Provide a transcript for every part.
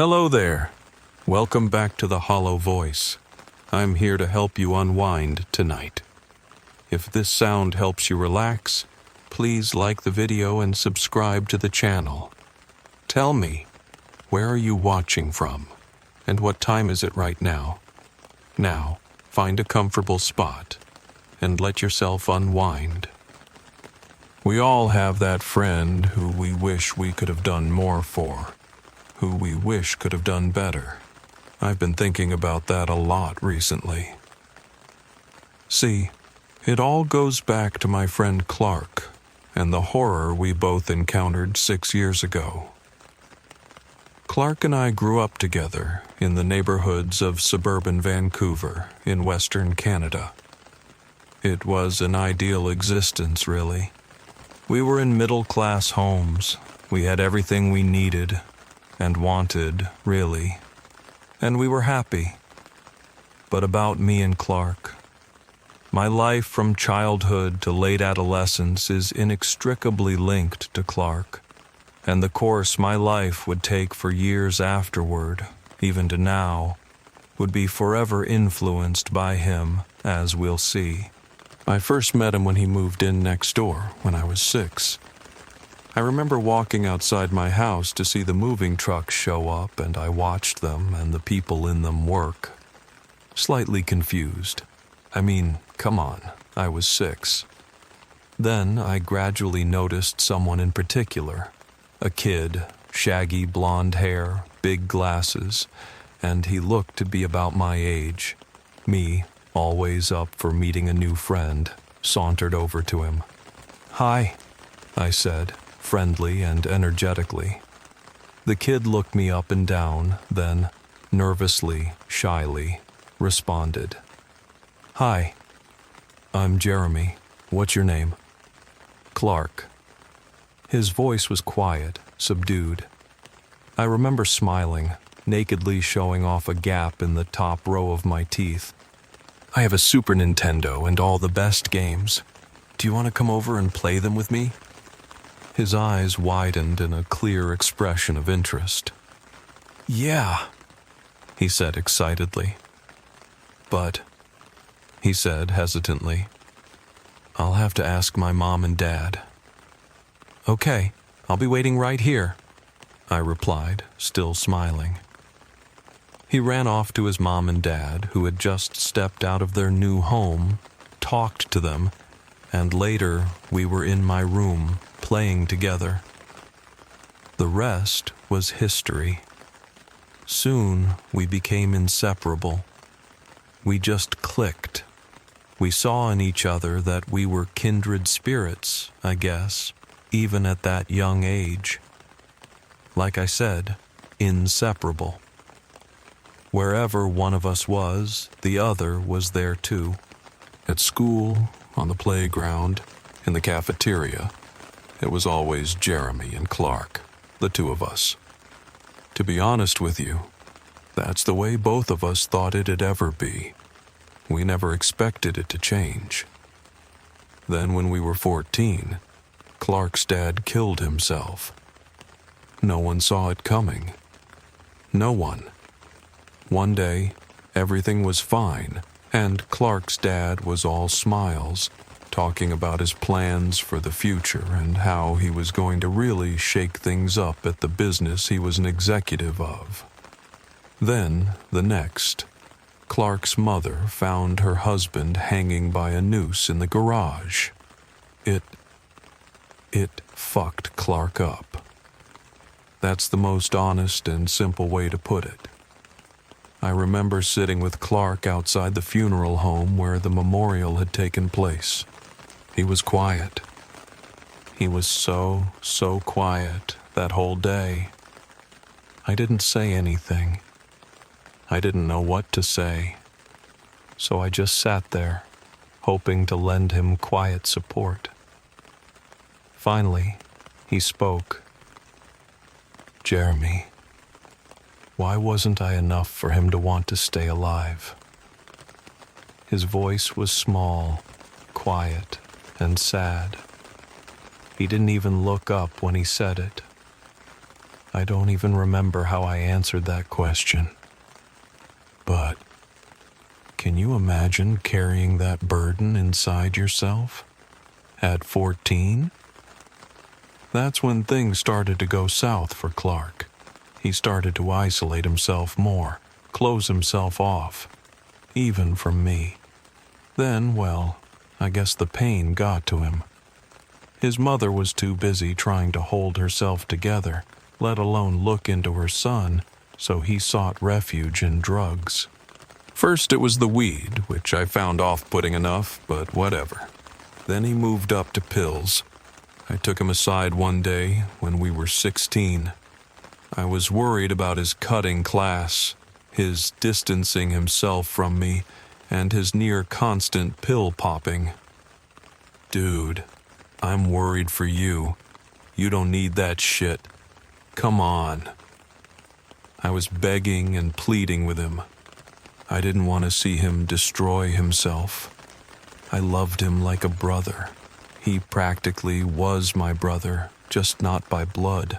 Hello there. Welcome back to the Hollow Voice. I'm here to help you unwind tonight. If this sound helps you relax, please like the video and subscribe to the channel. Tell me, where are you watching from? And what time is it right now? Now, find a comfortable spot and let yourself unwind. We all have that friend who we wish we could have done more for, who we wish could have done better. I've been thinking about that a lot recently. See, it all goes back to my friend Clark and the horror we both encountered 6 years ago. Clark and I grew up together in the neighborhoods of suburban Vancouver in Western Canada. It was an ideal existence, really. We were in middle-class homes. We had everything we needed and wanted, really. And we were happy. But about me and Clark, my life from childhood to late adolescence is inextricably linked to Clark, and the course my life would take for years afterward, even to now, would be forever influenced by him, as we'll see. I first met him when he moved in next door, when I was 6. I remember walking outside my house to see the moving trucks show up, and I watched them and the people in them work. Slightly confused. I mean, come on, I was 6. Then I gradually noticed someone in particular. A kid, shaggy blonde hair, big glasses, and he looked to be about my age. Me, always up for meeting a new friend, sauntered over to him. "Hi," I said, friendly and energetically. The kid looked me up and down, then, nervously, shyly, responded. "Hi, I'm Jeremy. What's your name?" "Clark." His voice was quiet, subdued. I remember smiling, nakedly showing off a gap in the top row of my teeth. "I have a Super Nintendo and all the best games. Do you want to come over and play them with me?" His eyes widened in a clear expression of interest. "Yeah," he said excitedly. "But," he said hesitantly, "I'll have to ask my mom and dad." "Okay, I'll be waiting right here," I replied, still smiling. He ran off to his mom and dad, who had just stepped out of their new home, talked to them, and later we were in my room, playing together. The rest was history. Soon we became inseparable. We just clicked. We saw in each other that we were kindred spirits, I guess, even at that young age. Like I said, inseparable. Wherever one of us was, the other was there too. At school, on the playground, in the cafeteria, it was always Jeremy and Clark, the two of us. To be honest with you, that's the way both of us thought it'd ever be. We never expected it to change. Then when we were 14, Clark's dad killed himself. No one saw it coming. No one. One day, everything was fine, and Clark's dad was all smiles, talking about his plans for the future and how he was going to really shake things up at the business he was an executive of. Then, the next, Clark's mother found her husband hanging by a noose in the garage. It fucked Clark up. That's the most honest and simple way to put it. I remember sitting with Clark outside the funeral home where the memorial had taken place. He was quiet. He was so quiet that whole day. I didn't say anything. I didn't know what to say. So I just sat there, hoping to lend him quiet support. Finally, he spoke. "Jeremy, why wasn't I enough for him to want to stay alive?" His voice was small, quiet, and sad. He didn't even look up when he said it. I don't even remember how I answered that question. But can you imagine carrying that burden inside yourself? At 14? That's when things started to go south for Clark. He started to isolate himself more, close himself off, even from me. Then, well, I guess the pain got to him. His mother was too busy trying to hold herself together, let alone look into her son, so he sought refuge in drugs. First it was the weed, which I found off-putting enough, but whatever. Then he moved up to pills. I took him aside one day when we were 16. I was worried about his cutting class, his distancing himself from me, and his near-constant pill popping. Dude, I'm worried for you. You don't need that shit. Come on. I was begging and pleading with him. I didn't want to see him destroy himself. I loved him like a brother. He practically was my brother, just not by blood.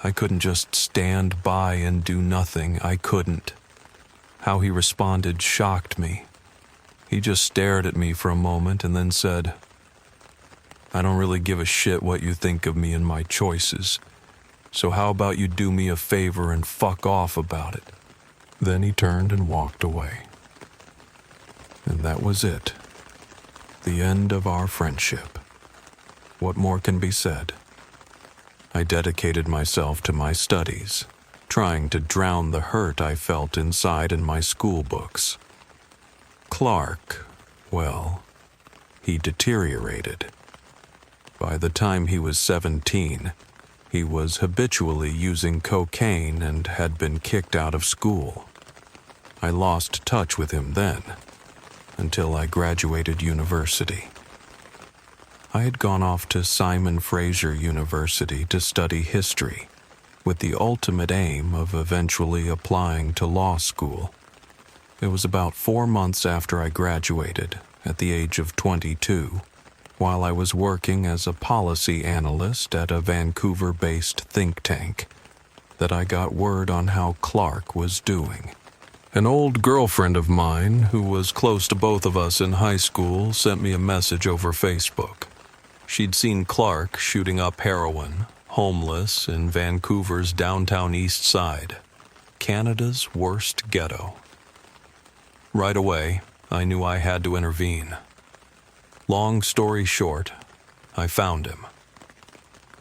I couldn't just stand by and do nothing. I couldn't. How he responded shocked me. He just stared at me for a moment and then said, "I don't really give a shit what you think of me and my choices. So how about you do me a favor and fuck off about it?" Then he turned and walked away. And that was it. The end of our friendship. What more can be said? I dedicated myself to my studies, trying to drown the hurt I felt inside in my school books. Clark, well, he deteriorated. By the time he was 17, he was habitually using cocaine and had been kicked out of school. I lost touch with him then, until I graduated university. I had gone off to Simon Fraser University to study history, with the ultimate aim of eventually applying to law school. It was about 4 months after I graduated, at the age of 22, while I was working as a policy analyst at a Vancouver-based think tank, that I got word on how Clark was doing. An old girlfriend of mine, who was close to both of us in high school, sent me a message over Facebook. She'd seen Clark shooting up heroin, homeless, in Vancouver's downtown east side, Canada's worst ghetto. Right away, I knew I had to intervene. Long story short, I found him.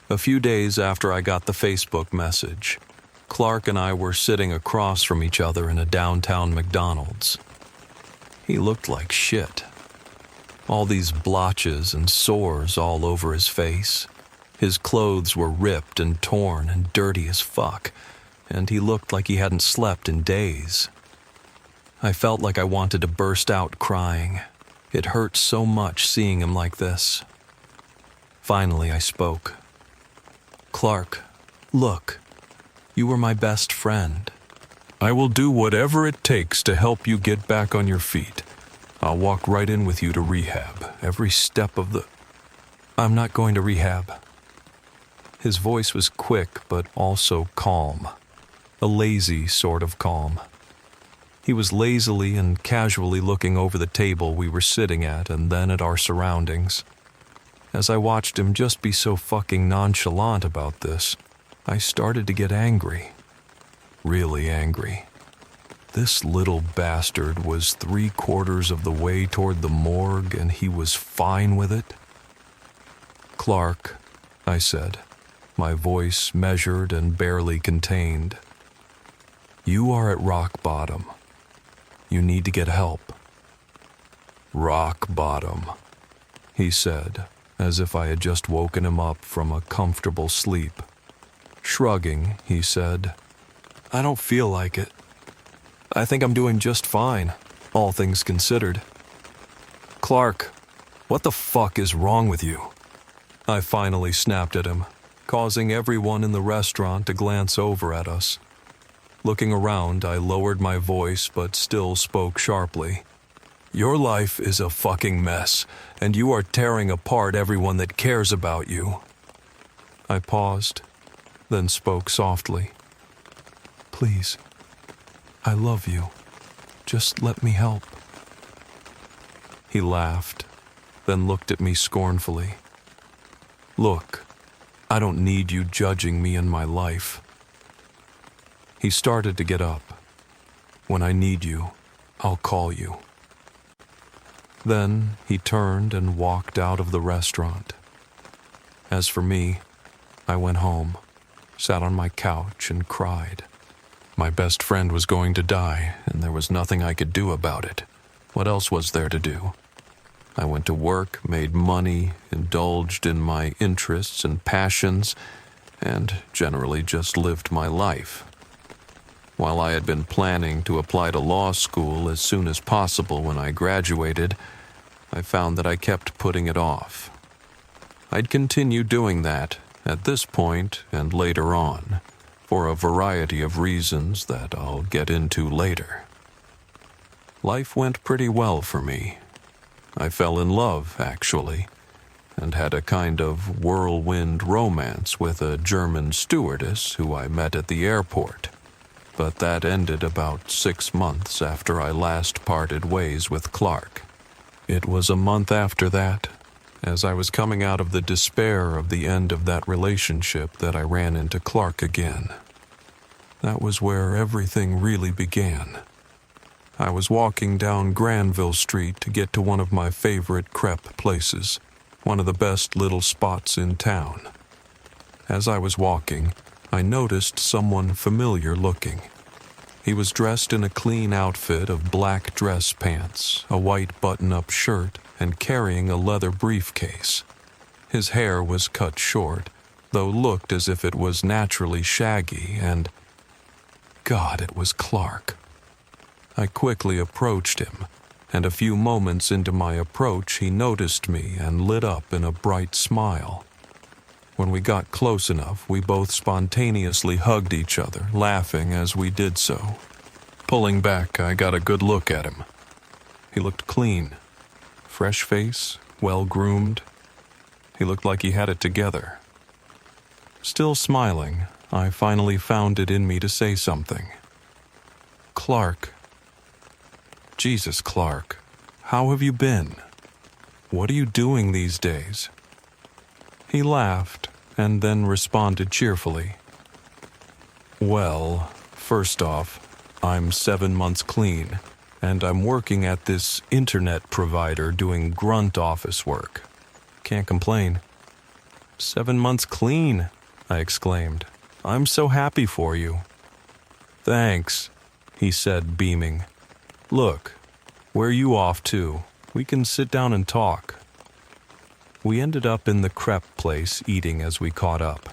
A few days after I got the Facebook message, Clark and I were sitting across from each other in a downtown McDonald's. He looked like shit. All these blotches and sores all over his face. His clothes were ripped and torn and dirty as fuck, and he looked like he hadn't slept in days. I felt like I wanted to burst out crying. It hurt so much seeing him like this. Finally, I spoke. "Clark, look, you were my best friend. I will do whatever it takes to help you get back on your feet. I'll walk right in with you to rehab, every step of the—" "I'm not going to rehab." His voice was quick but also calm, a lazy sort of calm. He was lazily and casually looking over the table we were sitting at and then at our surroundings. As I watched him just be so fucking nonchalant about this, I started to get angry. Really angry. This little bastard was 3/4 of the way toward the morgue and he was fine with it. "Clark," I said, my voice measured and barely contained. "You are at rock bottom. You need to get help." "Rock bottom," he said, as if I had just woken him up from a comfortable sleep. Shrugging, he said, "I don't feel like it. I think I'm doing just fine, all things considered." "Clark, what the fuck is wrong with you?" I finally snapped at him, causing everyone in the restaurant to glance over at us. Looking around, I lowered my voice but still spoke sharply. "Your life is a fucking mess, and you are tearing apart everyone that cares about you." I paused. then spoke softly. "Please, I love you. Just let me help." He laughed, then looked at me scornfully. "Look, I don't need you judging me and my life." He started to get up. "When I need you, I'll call you." Then he turned and walked out of the restaurant. As for me, I went home, sat on my couch and cried. My best friend was going to die, and there was nothing I could do about it. What else was there to do? I went to work, made money, indulged in my interests and passions, and generally just lived my life. While I had been planning to apply to law school as soon as possible when I graduated, I found that I kept putting it off. I'd continue doing that at this point and later on, for a variety of reasons that I'll get into later. Life went pretty well for me. I fell in love, actually, and had a kind of whirlwind romance with a German stewardess who I met at the airport. But that ended about 6 months after I last parted ways with Clark. It was a month after that, as I was coming out of the despair of the end of that relationship, that I ran into Clark again. That was where everything really began. I was walking down Granville Street to get to one of my favorite crepe places, one of the best little spots in town. As I was walking, I noticed someone familiar looking. He was dressed in a clean outfit of black dress pants, a white button-up shirt, and carrying a leather briefcase. His hair was cut short, though looked as if it was naturally shaggy, and God, it was Clark. I quickly approached him, and a few moments into my approach he noticed me and lit up in a bright smile. When we got close enough, we both spontaneously hugged each other, laughing as we did so. Pulling back, I got a good look at him. He looked clean. Fresh face, well-groomed. He looked like he had it together. Still smiling, I finally found it in me to say something. "Clark. Jesus, Clark, how have you been? What are you doing these days?" He laughed and then responded cheerfully. "Well, first off, I'm 7 months clean, and I'm working at this internet provider doing grunt office work. Can't complain." "7 months clean," I exclaimed. "I'm so happy for you." "Thanks," he said, beaming. "Look, where are you off to? We can sit down and talk." We ended up in the crepe place eating as we caught up.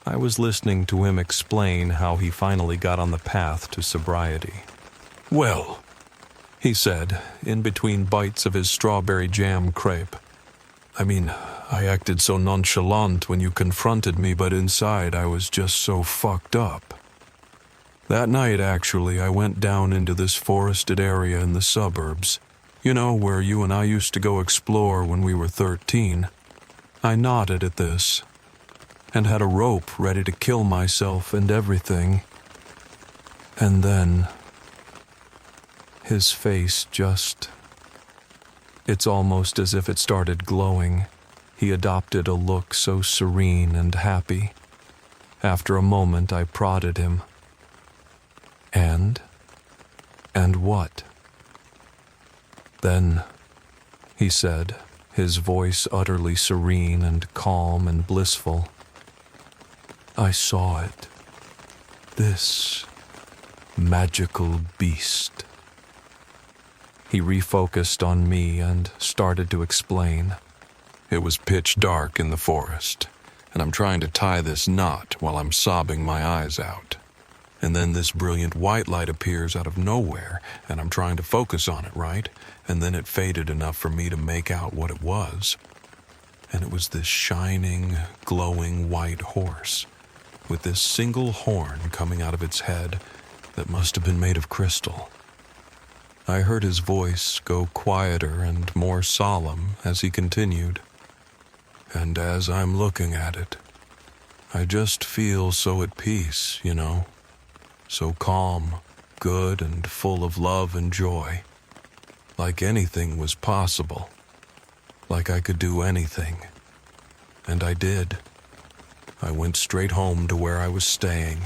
I was listening to him explain how he finally got on the path to sobriety. "Well," he said, in between bites of his strawberry jam crepe, I acted so nonchalant when you confronted me, but inside I was just so fucked up. That night, actually, I went down into this forested area in the suburbs. You know, where you and I used to go explore when we were 13. I nodded at this, and had a rope ready to kill myself and everything. And then, his face just... It's almost as if it started glowing. He adopted a look so serene and happy. After a moment, I prodded him. And what? "Then," he said, his voice utterly serene and calm and blissful, "I saw it. This magical beast." He refocused on me and started to explain. "It was pitch dark in the forest, and I'm trying to tie this knot while I'm sobbing my eyes out. And then this brilliant white light appears out of nowhere, and I'm trying to focus on it, right? And then it faded enough for me to make out what it was. And it was this shining, glowing white horse, with this single horn coming out of its head that must have been made of crystal." I heard his voice go quieter and more solemn as he continued. "And as I'm looking at it, I just feel so at peace, so calm, good, and full of love and joy. Like anything was possible. Like I could do anything. And I did. I went straight home to where I was staying.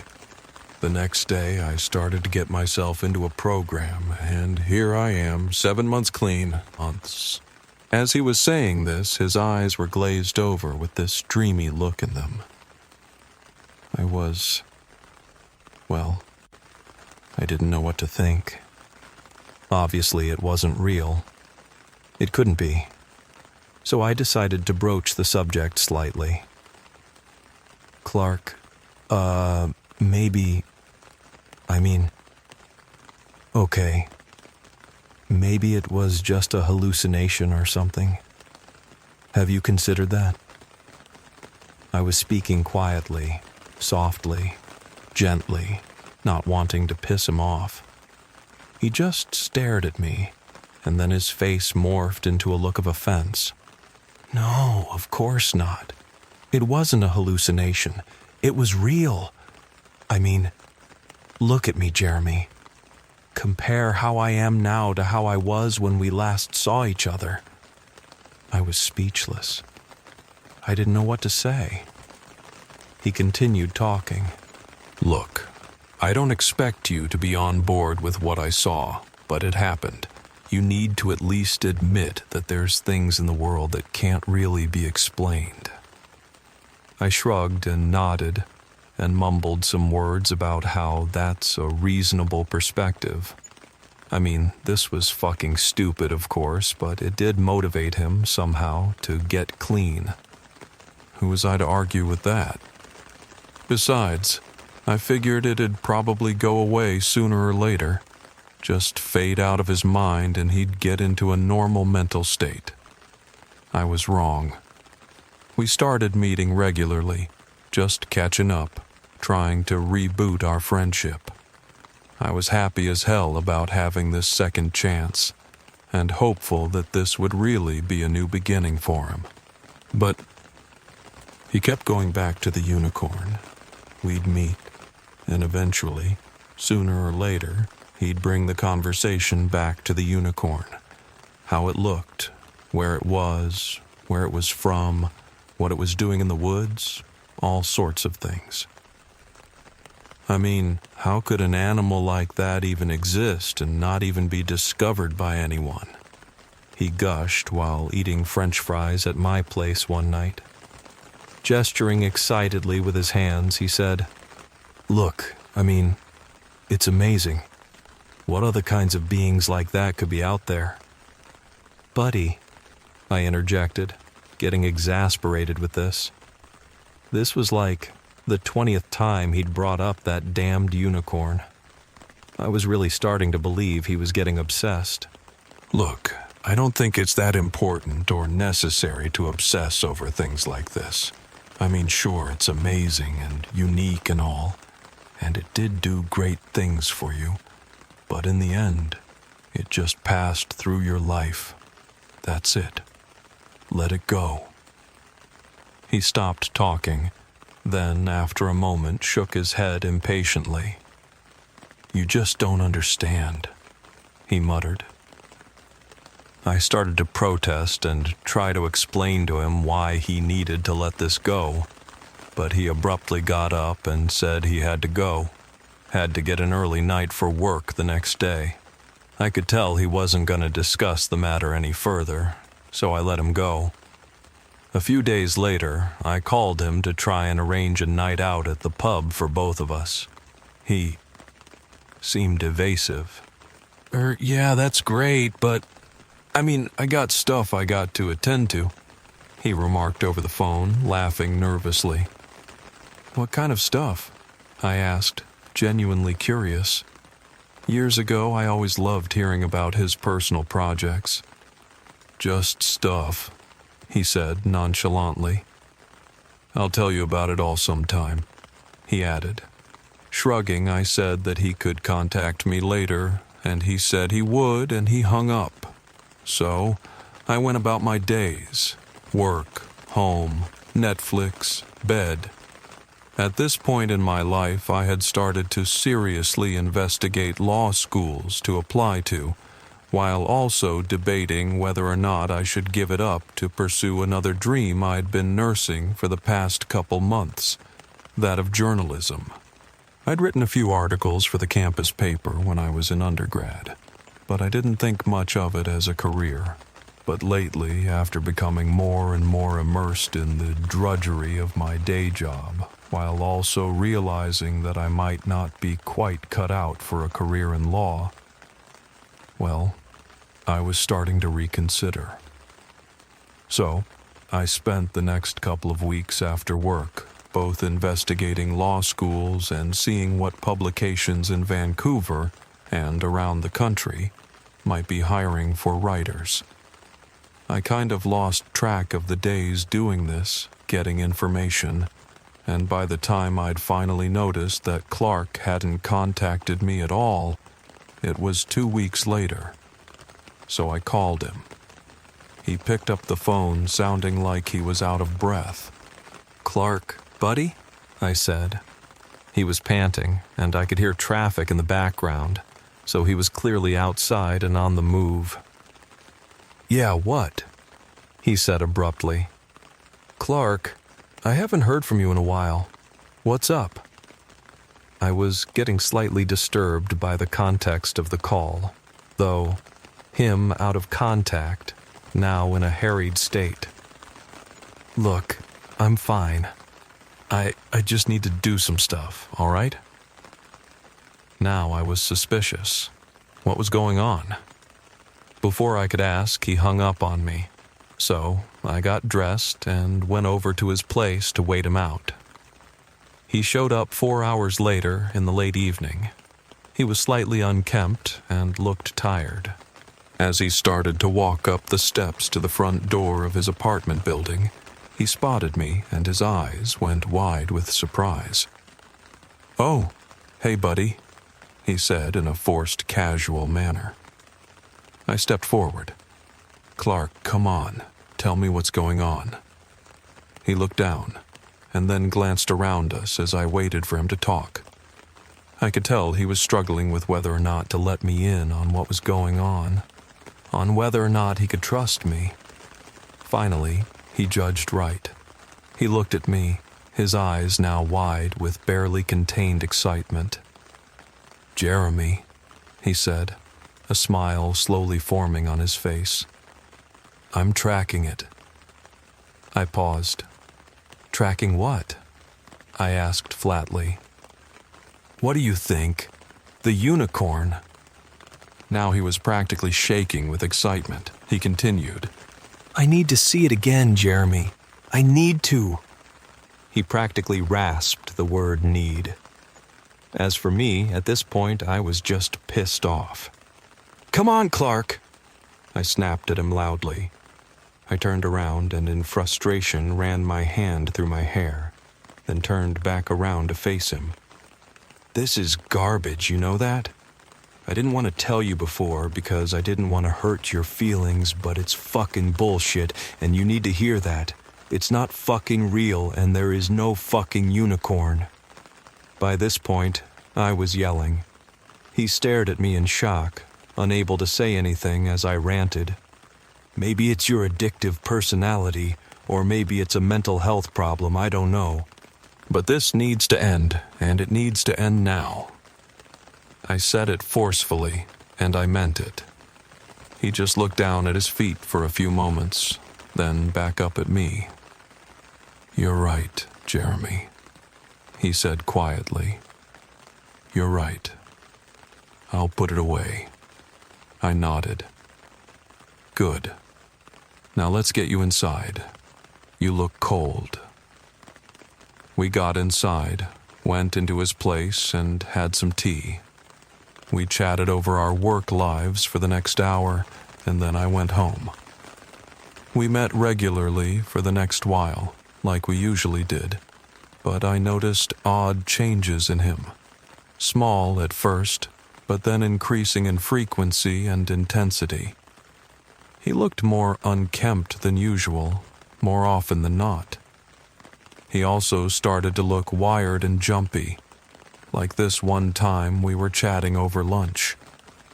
The next day, I started to get myself into a program, and here I am, 7 months clean, months. As he was saying this, his eyes were glazed over with this dreamy look in them. I didn't know what to think. Obviously, it wasn't real. It couldn't be. So I decided to broach the subject slightly. Clark, okay. Maybe it was just a hallucination or something. Have you considered that? I was speaking quietly, softly, gently, not wanting to piss him off. He just stared at me, and then his face morphed into a look of offense. No, of course not. It wasn't a hallucination. It was real. Look at me, Jeremy. Compare how I am now to how I was when we last saw each other. I was speechless. I didn't know what to say. He continued talking. Look, I don't expect you to be on board with what I saw, but it happened. You need to at least admit that there's things in the world that can't really be explained. I shrugged and nodded and mumbled some words about how that's a reasonable perspective. This was fucking stupid, of course, but it did motivate him somehow to get clean. Who was I to argue with that? Besides, I figured it'd probably go away sooner or later. Just fade out of his mind and he'd get into a normal mental state. I was wrong. We started meeting regularly, just catching up, trying to reboot our friendship. I was happy as hell about having this second chance, and hopeful that this would really be a new beginning for him. But he kept going back to the unicorn. We'd meet, and eventually, sooner or later, he'd bring the conversation back to the unicorn. How it looked, where it was from, what it was doing in the woods, all sorts of things. How could an animal like that even exist and not even be discovered by anyone? He gushed while eating French fries at my place one night. Gesturing excitedly with his hands, he said, "Look, it's amazing. What other kinds of beings like that could be out there?" "Buddy," I interjected, getting exasperated with this. This was like the 20th time he'd brought up that damned unicorn. I was really starting to believe he was getting obsessed. Look, I don't think it's that important or necessary to obsess over things like this. Sure, it's amazing and unique and all, and it did do great things for you, but in the end, it just passed through your life. That's it. Let it go." He stopped talking, then, after a moment, shook his head impatiently. "You just don't understand," he muttered. I started to protest and try to explain to him why he needed to let this go, but he abruptly got up and said he had to go, had to get an early night for work the next day. I could tell he wasn't going to discuss the matter any further, so I let him go. A few days later, I called him to try and arrange a night out at the pub for both of us. He seemed evasive. Yeah, that's great, but I got stuff I got to attend to," he remarked over the phone, laughing nervously. "What kind of stuff?" I asked, genuinely curious. Years ago, I always loved hearing about his personal projects. "Just stuff," he said nonchalantly. "I'll tell you about it all sometime," he added. Shrugging, I said that he could contact me later, and he said he would, and he hung up. So, I went about my days. Work, home, Netflix, bed. At this point in my life, I had started to seriously investigate law schools to apply to, while also debating whether or not I should give it up to pursue another dream I'd been nursing for the past couple months, that of journalism. I'd written a few articles for the campus paper when I was in undergrad, but I didn't think much of it as a career. But lately, after becoming more and more immersed in the drudgery of my day job, while also realizing that I might not be quite cut out for a career in law, well, I was starting to reconsider. So, I spent the next couple of weeks after work both investigating law schools and seeing what publications in Vancouver and around the country might be hiring for writers. I kind of lost track of the days doing this, getting information, and by the time I'd finally noticed that Clark hadn't contacted me at all, it was 2 weeks later. So I called him. He picked up the phone, sounding like he was out of breath. "Clark, buddy?" I said. He was panting, and I could hear traffic in the background, so he was clearly outside and on the move. "Yeah, what?" he said abruptly. "Clark, I haven't heard from you in a while. What's up?" I was getting slightly disturbed by the context of the call, though him out of contact, now in a harried state. "Look, I'm fine. I just need to do some stuff, all right?" Now I was suspicious. What was going on? Before I could ask, he hung up on me. So I got dressed and went over to his place to wait him out. He showed up 4 hours later in the late evening. He was slightly unkempt and looked tired. As he started to walk up the steps to the front door of his apartment building, he spotted me and his eyes went wide with surprise. "Oh, hey buddy," he said in a forced casual manner. I stepped forward. "Clark, come on, tell me what's going on." He looked down and then glanced around us as I waited for him to talk. I could tell he was struggling with whether or not to let me in on what was going on whether or not he could trust me. Finally, he judged right. He looked at me, his eyes now wide with barely contained excitement. "Jeremy," he said, a smile slowly forming on his face. "I'm tracking it." I paused. "Tracking what?" I asked flatly. "What do you think? The unicorn." Now he was practically shaking with excitement. He continued. "I need to see it again, Jeremy. I need to." He practically rasped the word need. As for me, at this point, I was just pissed off. "Come on, Clark!" I snapped at him loudly. I turned around and in frustration ran my hand through my hair, then turned back around to face him. "This is garbage, you know that? I didn't want to tell you before because I didn't want to hurt your feelings, but it's fucking bullshit, and you need to hear that. It's not fucking real, and there is no fucking unicorn." By this point, I was yelling. He stared at me in shock, unable to say anything as I ranted. "Maybe it's your addictive personality, or maybe it's a mental health problem, I don't know. But this needs to end, and it needs to end now." I said it forcefully, and I meant it. He just looked down at his feet for a few moments, then back up at me. "You're right, Jeremy," he said quietly. "You're right. I'll put it away." I nodded. "Good. Now let's get you inside. You look cold." We got inside, went into his place, and had some tea. We chatted over our work lives for the next hour, and then I went home. We met regularly for the next while, like we usually did, but I noticed odd changes in him. Small at first, but then increasing in frequency and intensity. He looked more unkempt than usual, more often than not. He also started to look wired and jumpy, like this one time we were chatting over lunch.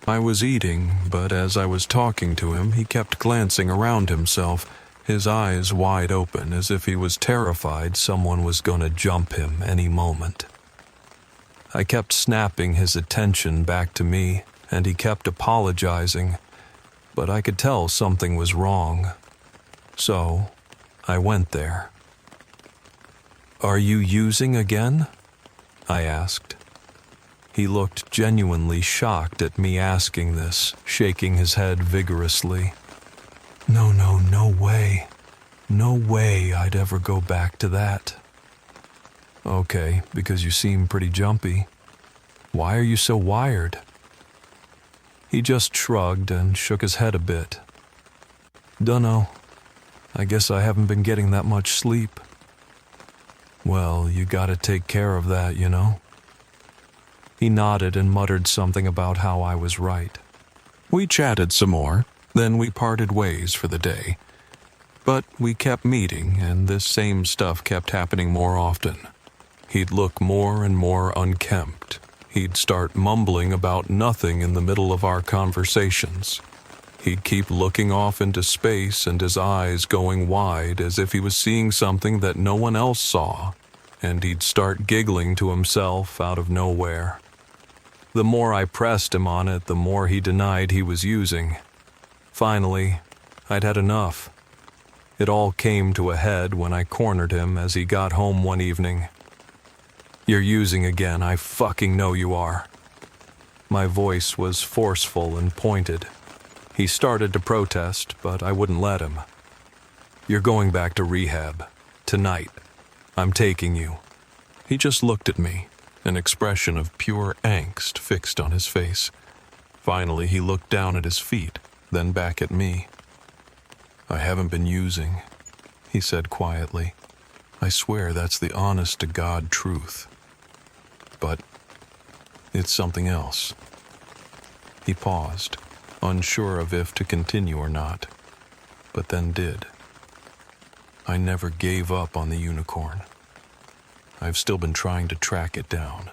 I was eating, but as I was talking to him, he kept glancing around himself, his eyes wide open as if he was terrified someone was gonna jump him any moment. I kept snapping his attention back to me, and he kept apologizing, but I could tell something was wrong. So, I went there. "Are you using again?" I asked. He looked genuinely shocked at me asking this, shaking his head vigorously. No way. No way I'd ever go back to that." "Okay, because you seem pretty jumpy. Why are you so wired?" He just shrugged and shook his head a bit. "Dunno. I guess I haven't been getting that much sleep." "Well, you gotta take care of that, you know." He nodded and muttered something about how I was right. We chatted some more, then we parted ways for the day. But we kept meeting, and this same stuff kept happening more often. He'd look more and more unkempt. He'd start mumbling about nothing in the middle of our conversations. He'd keep looking off into space and his eyes going wide as if he was seeing something that no one else saw, and he'd start giggling to himself out of nowhere. The more I pressed him on it, the more he denied he was using. Finally, I'd had enough. It all came to a head when I cornered him as he got home one evening. "You're using again, I fucking know you are." My voice was forceful and pointed. He started to protest, but I wouldn't let him. "You're going back to rehab. Tonight. I'm taking you." He just looked at me, an expression of pure angst fixed on his face. Finally, he looked down at his feet, then back at me. "I haven't been using," he said quietly. "I swear that's the honest-to-God truth. But it's something else." He paused, unsure of if to continue or not, but then did. "I never gave up on the unicorn. I've still been trying to track it down."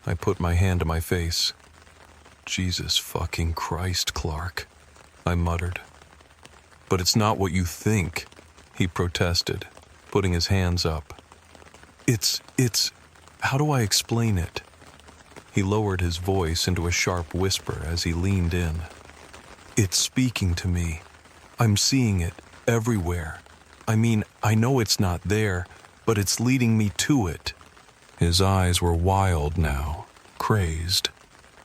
I put my hand to my face. "Jesus fucking Christ, Clark," I muttered. "But it's not what you think," he protested, putting his hands up. It's, how do I explain it?" He lowered his voice into a sharp whisper as he leaned in. "It's speaking to me. I'm seeing it everywhere. I mean, I know it's not there, but it's leading me to it." His eyes were wild now, crazed.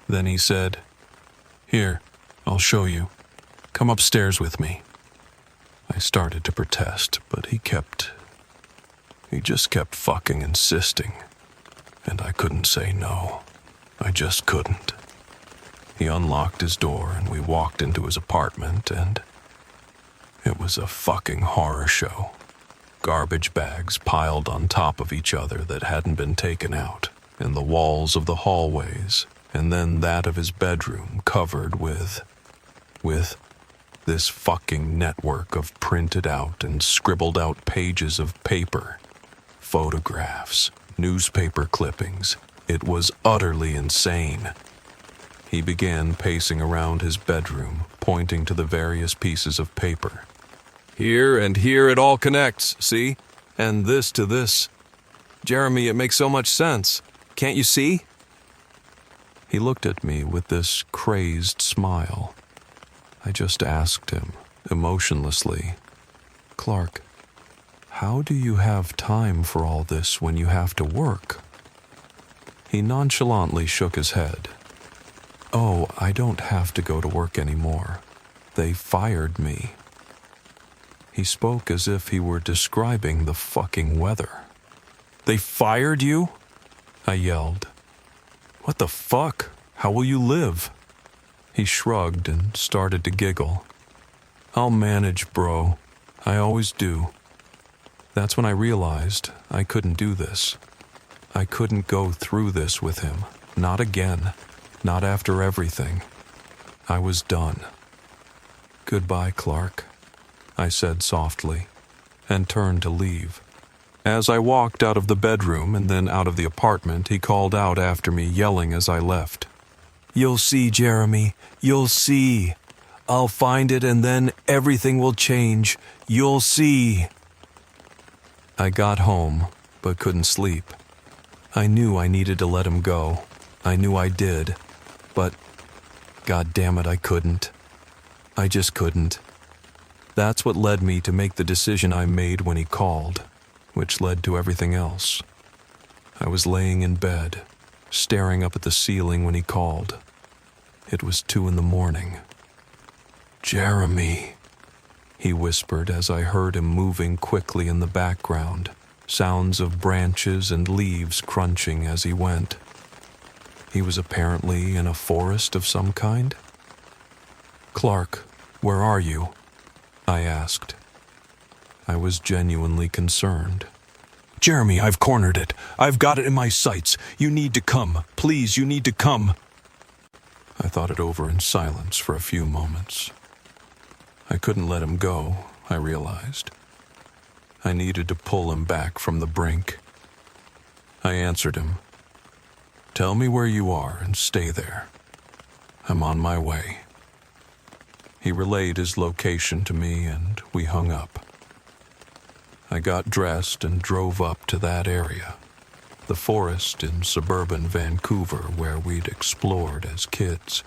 Then he said, "Here, I'll show you. Come upstairs with me." I started to protest, but he just kept fucking insisting. And I couldn't say no. I just couldn't. He unlocked his door and we walked into his apartment, and it was a fucking horror show. Garbage bags piled on top of each other that hadn't been taken out, and the walls of the hallways, and then that of his bedroom covered with this fucking network of printed out and scribbled out pages of paper, photographs, newspaper clippings. It was utterly insane. He began pacing around his bedroom, pointing to the various pieces of paper. "Here and here it all connects, see? And this to this. Jeremy, it makes so much sense. Can't you see?" He looked at me with this crazed smile. I just asked him, emotionlessly, "Clark, how do you have time for all this when you have to work?" He nonchalantly shook his head. "Oh, I don't have to go to work anymore. They fired me." He spoke as if he were describing the fucking weather. "They fired you?" I yelled. "What the fuck? How will you live?" He shrugged and started to giggle. "I'll manage, bro. I always do." That's when I realized I couldn't do this. I couldn't go through this with him. Not again. Not after everything. I was done. "Goodbye, Clark," I said softly, and turned to leave. As I walked out of the bedroom and then out of the apartment, he called out after me, yelling as I left. "You'll see, Jeremy. You'll see. I'll find it and then everything will change. You'll see." I got home, but couldn't sleep. I knew I needed to let him go. I knew I did. But, God damn it, I couldn't. I just couldn't. That's what led me to make the decision I made when he called, which led to everything else. I was laying in bed, staring up at the ceiling when he called. It was 2 a.m. "Jeremy," he whispered as I heard him moving quickly in the background, sounds of branches and leaves crunching as he went. He was apparently in a forest of some kind. "Clark, where are you?" I asked. I was genuinely concerned. "Jeremy, I've cornered it. I've got it in my sights. You need to come. Please, you need to come." I thought it over in silence for a few moments. I couldn't let him go, I realized. I needed to pull him back from the brink. I answered him. "Tell me where you are and stay there. I'm on my way." He relayed his location to me and we hung up. I got dressed and drove up to that area, the forest in suburban Vancouver where we'd explored as kids,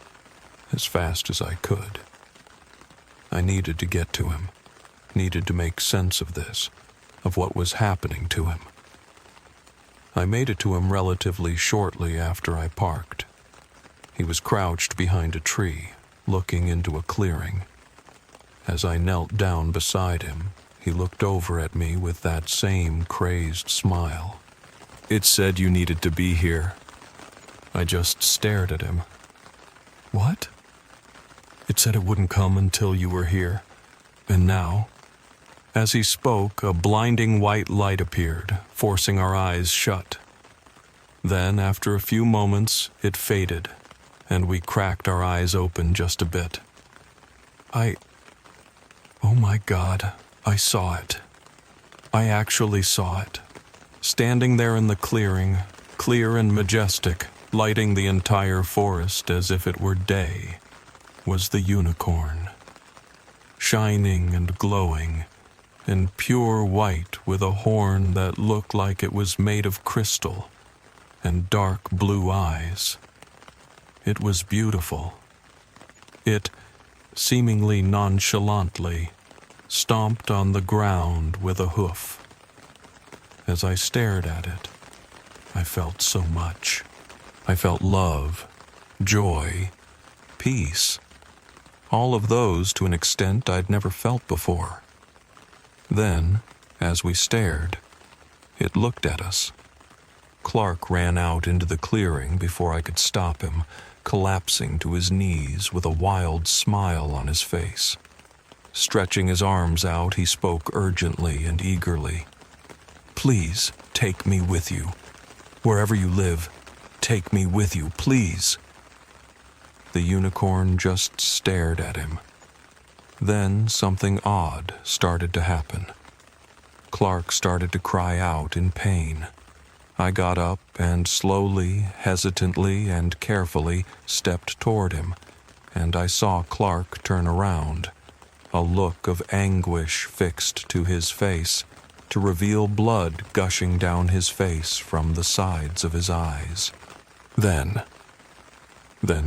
as fast as I could. I needed to get to him, needed to make sense of this, of what was happening to him. I made it to him relatively shortly after I parked. He was crouched behind a tree, looking into a clearing. As I knelt down beside him, he looked over at me with that same crazed smile. "It said you needed to be here." I just stared at him. "What?" "It said it wouldn't come until you were here. And now..." As he spoke, a blinding white light appeared, forcing our eyes shut. Then, after a few moments, it faded, and we cracked our eyes open just a bit. Oh my God, I saw it. I actually saw it. Standing there in the clearing, clear and majestic, lighting the entire forest as if it were day, was the unicorn. Shining and glowing, in pure white with a horn that looked like it was made of crystal, and dark blue eyes. It was beautiful. It, seemingly nonchalantly, stomped on the ground with a hoof. As I stared at it, I felt so much. I felt love, joy, peace. All of those to an extent I'd never felt before. Then, as we stared, it looked at us. Clark ran out into the clearing before I could stop him, collapsing to his knees with a wild smile on his face. Stretching his arms out, he spoke urgently and eagerly. "Please, take me with you. Wherever you live, take me with you, please." The unicorn just stared at him. Then something odd started to happen. Clark started to cry out in pain. I got up and slowly, hesitantly, and carefully stepped toward him, and I saw Clark turn around, a look of anguish fixed to his face, to reveal blood gushing down his face from the sides of his eyes. Then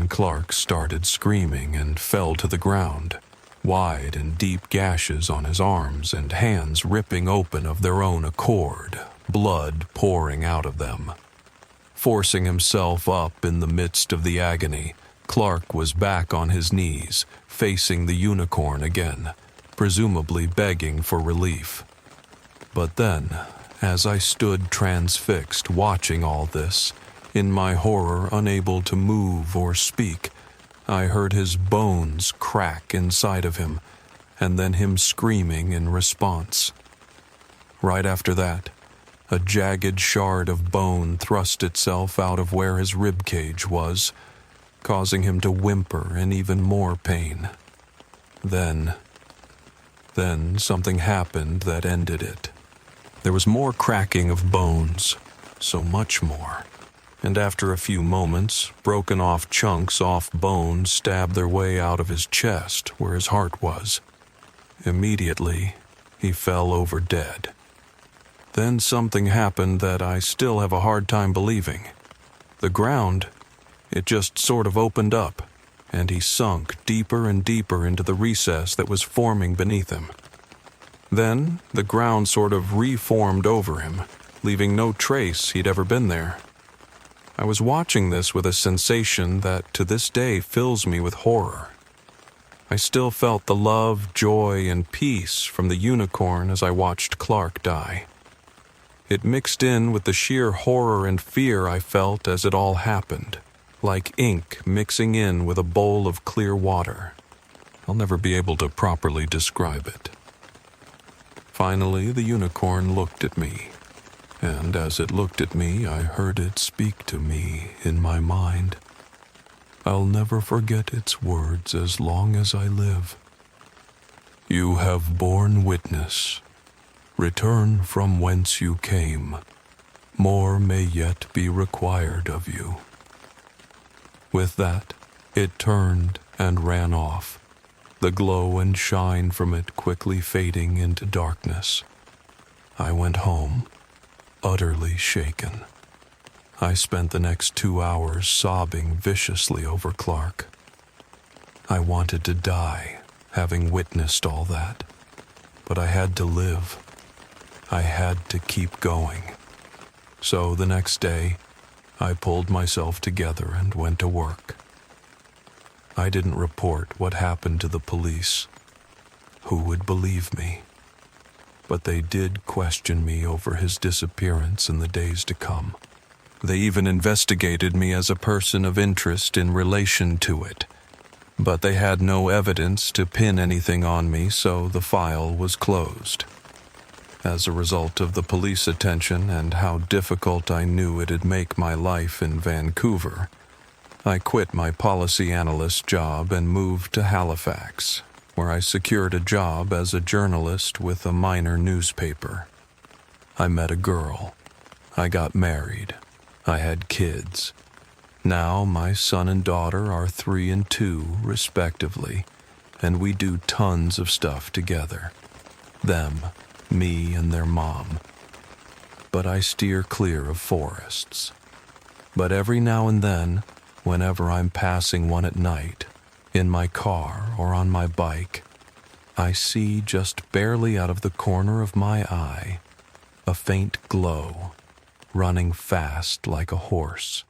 Clark started screaming and fell to the ground, wide and deep gashes on his arms and hands ripping open of their own accord, blood pouring out of them. Forcing himself up in the midst of the agony, Clark was back on his knees, facing the unicorn again, presumably begging for relief. But then, as I stood transfixed watching all this, in my horror unable to move or speak, I heard his bones crack inside of him, and then him screaming in response. Right after that, a jagged shard of bone thrust itself out of where his ribcage was, causing him to whimper in even more pain. Then something happened that ended it. There was more cracking of bones, so much more. And after a few moments, broken off chunks off bones stabbed their way out of his chest where his heart was. Immediately, he fell over dead. Then something happened that I still have a hard time believing. The ground, it just sort of opened up, and he sunk deeper and deeper into the recess that was forming beneath him. Then, the ground sort of reformed over him, leaving no trace he'd ever been there. I was watching this with a sensation that to this day fills me with horror. I still felt the love, joy, and peace from the unicorn as I watched Clark die. It mixed in with the sheer horror and fear I felt as it all happened, like ink mixing in with a bowl of clear water. I'll never be able to properly describe it. Finally, the unicorn looked at me, and as it looked at me, I heard it speak to me in my mind. I'll never forget its words as long as I live. You have borne witness. Return from whence you came. More may yet be required of you. With that, it turned and ran off, the glow and shine from it quickly fading into darkness. I went home, utterly shaken. I spent the next 2 hours sobbing viciously over Clark. I wanted to die, having witnessed all that, but I had to live. I had to keep going. So the next day, I pulled myself together and went to work. I didn't report what happened to the police. Who would believe me? But they did question me over his disappearance in the days to come. They even investigated me as a person of interest in relation to it. But they had no evidence to pin anything on me, so the file was closed. As a result of the police attention and how difficult I knew it'd make my life in Vancouver, I quit my policy analyst job and moved to Halifax, where I secured a job as a journalist with a minor newspaper. I met a girl. I got married. I had kids. Now my son and daughter are 3 and 2, respectively, and we do tons of stuff together. Them, me and their mom. But I steer clear of forests. But every now and then, whenever I'm passing one at night, in my car or on my bike, I see just barely out of the corner of my eye a faint glow, running fast like a horse.